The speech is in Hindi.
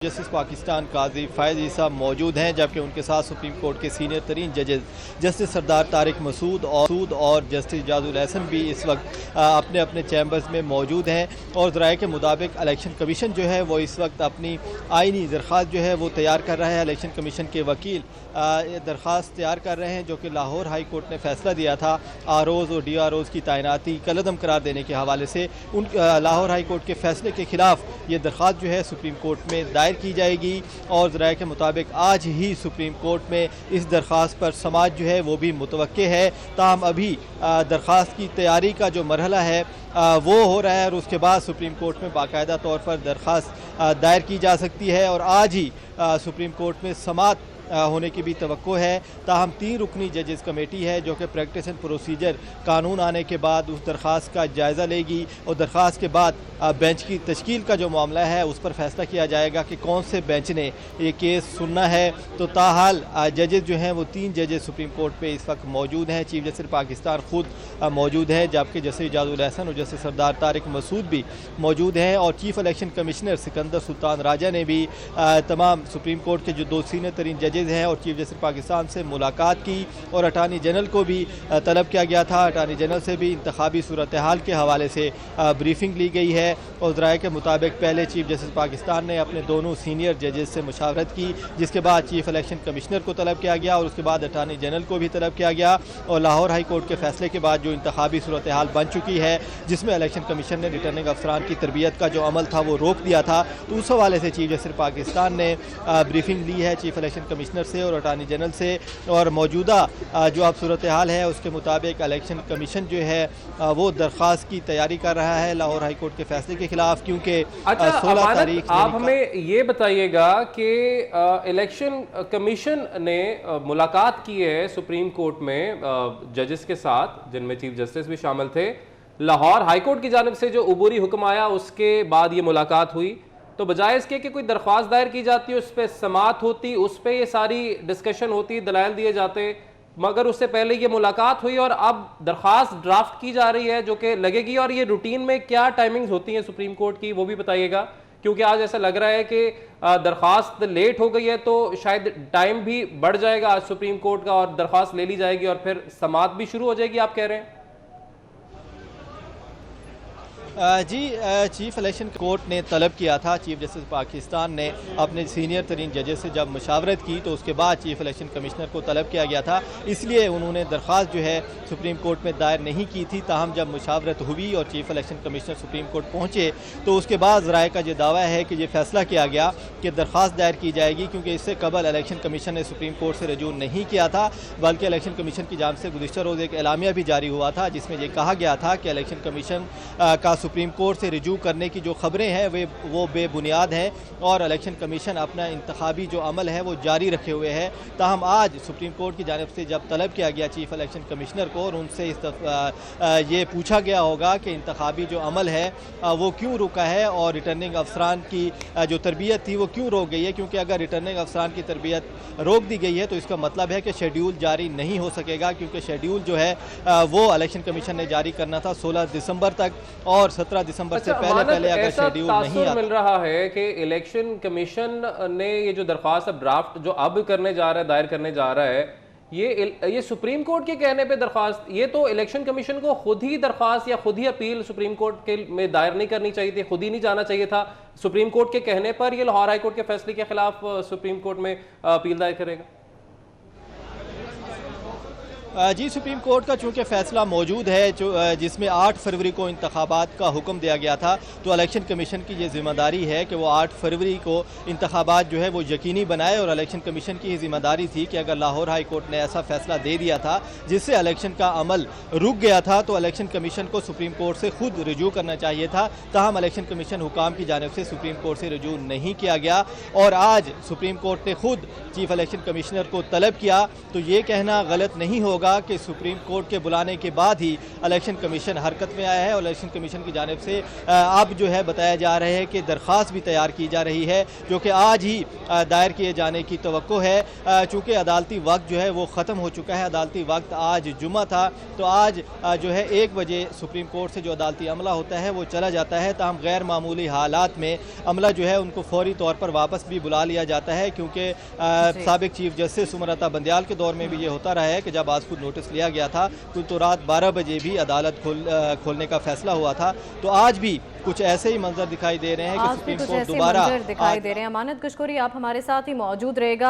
जस्टिस पाकिस्तान काजी फ़ायज़ ईसा मौजूद हैं, जबकि उनके साथ सुप्रीम कोर्ट के सीनियर तरीन जजेस जस्टिस सरदार तारिक मसूद और जस्टिस जाजुल एहसन भी इस वक्त अपने अपने चैम्बर्स में मौजूद हैं। और ज़राए के मुताबिक इलेक्शन कमीशन जो है वो इस वक्त अपनी आइनी दरख्वास्त जो है वो तैयार कर रहा है। इलेक्शन कमीशन के वकील दरख्वास्त तैयार कर रहे हैं, जो कि लाहौर हाई कोर्ट ने फैसला दिया था आरओज़ और DROज़ की तैनाती कलअदम करार देने के हवाले से। उन लाहौर हाई कोर्ट के फैसले के खिलाफ ये दरख्वास्त जो है सुप्रीम कोर्ट में दायर की जाएगी। और ज़राए के मुताबिक आज ही सुप्रीम कोर्ट में इस दरख्वास्त पर समाअत जो है वो भी मुतवक्के है। ताहम अभी दरख्वास्त की तैयारी का जो मरहला है वो हो रहा है और उसके बाद सुप्रीम कोर्ट में बाकायदा तौर पर दरख्वास्त दायर की जा सकती है। और आज ही सुप्रीम कोर्ट में समाअत होने की भी तवक्को है। ताहम 3 रुकनी जजेस कमेटी है जो कि प्रैक्टिस एंड प्रोसीजर कानून आने के बाद उस दरख्वास्त का जायज़ा लेगी और दरख्वास्त के बाद बेंच की तश्कील का जो मामला है उस पर फैसला किया जाएगा कि कौन से बेंच ने ये केस सुनना है। तो ताहाल जजेस जो हैं वो 3 जजेस सुप्रीम कोर्ट पे इस वक्त मौजूद हैं। चीफ जस्टिस पाकिस्तान खुद मौजूद है, जबकि जस्टिस जाजुल एहसन और जस्टिस सरदार तारिक मसूद भी मौजूद हैं। और chief election commissioner Sikandar Sultan Raja ने भी तमाम सुप्रीम कोर्ट के जो 2 सीनियर तरीन जजेस हैं और चीफ जस्टिस पाकिस्तान से मुलाकात की। और अटार्नी जनरल को भी तलब किया गया था। अटार्नी जनरल से भी इंतखाबी सूरत हाल के हवाले से ब्रीफिंग ली गई है। और ज़राए के मुताबिक पहले चीफ जस्टिस पाकिस्तान ने अपने दोनों सीनियर जजेस से मुशावरत की, जिसके बाद चीफ इलेक्शन कमिश्नर को तलब किया गया और उसके बाद अटार्नी जनरल को भी तलब किया गया। और लाहौर हाई कोर्ट के फैसले के बाद जो इंतखाबी सूरत हाल बन चुकी है, जिसमें इलेक्शन कमीशन ने रिटर्निंग अफसरान की तरबियत का जो अमल था वो रोक दिया था, तो उस हवाले से चीफ जस्टिस पाकिस्तान ने ब्रीफिंग ली है चीफ इलेक्शन कमिश्नर से और अटार्नी जनरल से। और मौजूदा जो अब सूरत हाल है उसके मुताबिक इलेक्शन कमीशन जो है वो दरख्वास्त की तैयारी कर रहा है लाहौर हाई कोर्ट के फैसले के खिलाफ, क्योंकि 16 तारीख आप हमें ये बताइएगा कि इलेक्शन कमीशन ने मुलाकात की है सुप्रीम कोर्ट में जजेस के साथ, जिनमें चीफ जस्टिस भी शामिल थे। लाहौर हाई कोर्ट की जानिब से जो उबूरी हुक्म आया उसके बाद ये मुलाकात हुई, तो बजाय इसके कि कोई दरख्वास्त दायर की जाती, उस पर समाअत होती, उस पर ये सारी डिस्कशन होती, दलाइल दिए जाते, मगर उससे पहले ये मुलाकात हुई और अब दरख्वास्त ड्राफ्ट की जा रही है जो कि लगेगी। और ये रूटीन में क्या टाइमिंग्स होती हैं सुप्रीम कोर्ट की, वो भी बताइएगा, क्योंकि आज ऐसा लग रहा है कि दरख्वास्त लेट हो गई है तो शायद टाइम भी बढ़ जाएगा आज सुप्रीम कोर्ट का और दरख्वास्त ले ली जाएगी और फिर समाअत भी शुरू हो जाएगी, आप कह रहे हैं। जी, चीफ इलेक्शन कोर्ट ने तलब किया था, चीफ जस्टिस पाकिस्तान ने अपने सीनियर तरीन जजेस से जब मुशावरत की तो उसके बाद चीफ इलेक्शन कमिश्नर को तलब किया गया था, इसलिए उन्होंने दरख्वास्त जो है सुप्रीम कोर्ट में दायर नहीं की थी। ताहम जब मुशावरत हुई और chief election commissioner supreme court पहुँचे तो उसके बाद ज़राए का जो दावा है कि ये फैसला किया गया कि दरख्वास्त दायर की जाएगी, क्योंकि इससे कबल इलेक्शन कमीशन ने सुप्रीम कोर्ट से रजू नहीं किया था, बल्कि इलेक्शन कमीशन की जानिब से गुज़िश्ता रोज़ एक एलामिया भी जारी हुआ था जिसमें यह कहा गया था कि इलेक्शन कमीशन का सुप्रीम कोर्ट से रिजू करने की जो खबरें हैं वो बेबुनियाद हैं और इलेक्शन कमीशन अपना इंतखाबी जो अमल है वो जारी रखे हुए है। ताहम आज सुप्रीम कोर्ट की जानिब से जब तलब किया गया चीफ इलेक्शन कमिश्नर को और उनसे ये पूछा गया होगा कि इंतखाबी जो अमल है वो क्यों रुका है और रिटर्निंग अफसरान की जो तरबियत थी वो क्यों रोक गई है, क्योंकि अगर रिटर्निंग अफसरान की तरबियत रोक दी गई है तो इसका मतलब है कि शेड्यूल जारी नहीं हो सकेगा, क्योंकि शेड्यूल जो है वो इलेक्शन कमीशन ने जारी करना था 16 दिसंबर तक और 17 दिसंबर से पहले अगर शेड्यूल नहीं आता। मिल रहा है कि इलेक्शन कमीशन ने ये जो दरख्वास्त ड्राफ्ट जो अब करने जा रहा है, दायर करने जा रहा है, ये सुप्रीम कोर्ट के कहने पे दरख्वास्त, ये तो इलेक्शन कमीशन को खुद ही दरख्वास्त या खुद ही अपील सुप्रीम कोर्ट के में दायर नहीं करनी चाहिए थी, खुद ही नहीं जाना चाहिए था सुप्रीम कोर्ट के कहने पर। ये लाहौर हाई कोर्ट के फैसले के खिलाफ सुप्रीम कोर्ट में अपील दायर करेगा। जी, सुप्रीम कोर्ट का चूँकि फ़ैसला मौजूद है जिसमें 8 फरवरी को इंतखाबात का हुक्म दिया गया था, तो इलेक्शन कमीशन की ये ज़िम्मेदारी है कि वो 8 फरवरी को इंतखाबात जो है वो यकीनी बनाए। और इलेक्शन कमीशन की ज़िम्मेदारी थी कि अगर लाहौर हाई कोर्ट ने ऐसा फ़ैसला दे दिया था जिससे इलेक्शन का अमल रुक गया था तो इलेक्शन कमीशन को सुप्रीम कोर्ट से खुद रजू करना चाहिए था। ताहम इलेक्शन कमीशन हुकाम की जानिब से सुप्रीम कोर्ट से रजू नहीं किया गया और आज सुप्रीम कोर्ट ने खुद चीफ इलेक्शन कमिश्नर को तलब किया, तो ये कहना गलत नहीं होगा होगा कि सुप्रीम कोर्ट के बुलाने के बाद ही इलेक्शन कमीशन हरकत में आया है और इलेक्शन कमीशन की जानिब से अब जो है बताया जा रहा है कि दरख्वास्त भी तैयार की जा रही है, जो कि आज ही दायर किए जाने की तवक्को है। चूँकि अदालती वक्त जो है वो ख़त्म हो चुका है, अदालती वक्त आज जुमा था, तो आज जो है 1 बजे सुप्रीम कोर्ट से जो अदालती अमला होता है वो चला जाता है। ताहम गैर मामूली हालात में अमला जो है उनको फौरी तौर पर वापस भी बुला लिया जाता है, क्योंकि साबिक चीफ जस्टिस सुमरता बंदयाल के दौर में भी ये होता रहा है कि जब आज खुद नोटिस लिया गया था तो रात 12 बजे भी अदालत खोलने का फैसला हुआ था। तो आज भी कुछ ऐसे ही मंजर दिखाई दे रहे हैं कि सुप्रीम कोर्ट दोबारा दिखाई दे रहे हैं। अमानत कशकोरी, आप हमारे साथ ही मौजूद रहेगा।